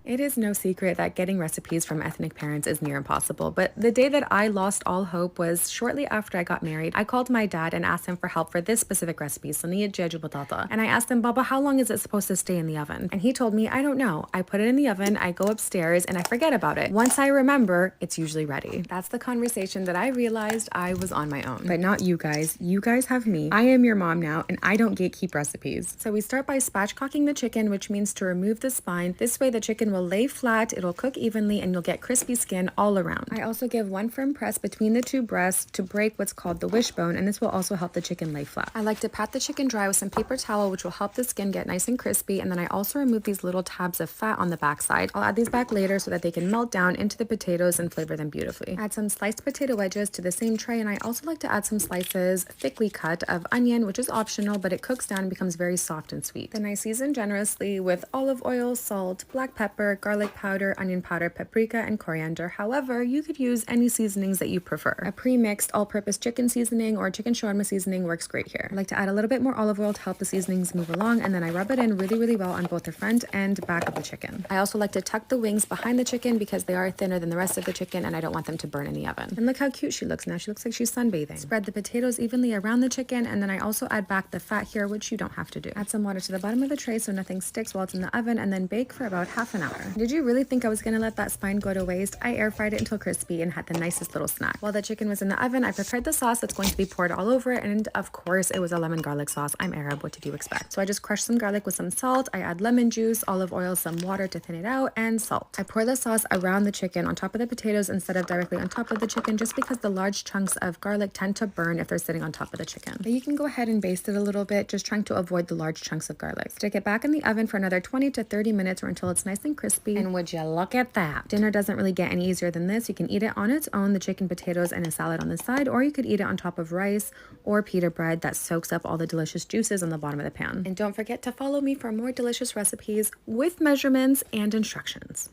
It is no secret that getting recipes from ethnic parents is near impossible, but the day that I lost all hope was shortly after I got married. I called my dad and asked him for help for this specific recipe, صينية دجاج وبطاطا. And I asked him, Baba, how long is it supposed to stay in the oven? And he told me, I don't know. I put it in the oven, I go upstairs, and I forget about it. Once I remember, it's usually ready. That's the conversation that I realized I was on my own. But not you guys. You guys have me. I am your mom now, and I don't gatekeep recipes. So we start by spatchcocking the chicken, which means to remove the spine. This way the chicken will lay flat, it'll cook evenly, and you'll get crispy skin all around. I also give one firm press between the two breasts to break what's called the wishbone, and this will also help the chicken lay flat. I like to pat the chicken dry with some paper towel, which will help the skin get nice and crispy, and then I also remove these little tabs of fat on the backside. I'll add these back later so that they can melt down into the potatoes and flavor them beautifully. Add some sliced potato wedges to the same tray, and I also like to add some slices, thickly cut, of onion, which is optional, but it cooks down and becomes very soft and sweet. Then I season generously with olive oil, salt, black pepper, garlic powder, onion powder, paprika, and coriander. However, you could use any seasonings that you prefer. A pre-mixed all-purpose chicken seasoning or chicken shawarma seasoning works great here. I like to add a little bit more olive oil to help the seasonings move along, and then I rub it in really, really well on both the front and back of the chicken. I also like to tuck the wings behind the chicken because they are thinner than the rest of the chicken and I don't want them to burn in the oven. And look how cute she looks now. She looks like she's sunbathing. Spread the potatoes evenly around the chicken, and then I also add back the fat here, which you don't have to do. Add some water to the bottom of the tray so nothing sticks while it's in the oven, and then bake for about half an hour. Did you really think I was gonna let that spine go to waste? I air fried it until crispy and had the nicest little snack. While the chicken was in the oven, I prepared the sauce that's going to be poured all over it, and of course it was a lemon garlic sauce. I'm Arab, what did you expect? So I just crushed some garlic with some salt, I add lemon juice, olive oil, some water to thin it out, and salt. I pour the sauce around the chicken on top of the potatoes instead of directly on top of the chicken, just because the large chunks of garlic tend to burn if they're sitting on top of the chicken. But you can go ahead and baste it a little bit, just trying to avoid the large chunks of garlic. Stick it back in the oven for another 20 to 30 minutes or until it's nice and crispy. And would you look at that? Dinner doesn't really get any easier than this. You can eat it on its own, the chicken, potatoes, and a salad on the side, or you could eat it on top of rice or pita bread that soaks up all the delicious juices on the bottom of the pan. And don't forget to follow me for more delicious recipes with measurements and instructions.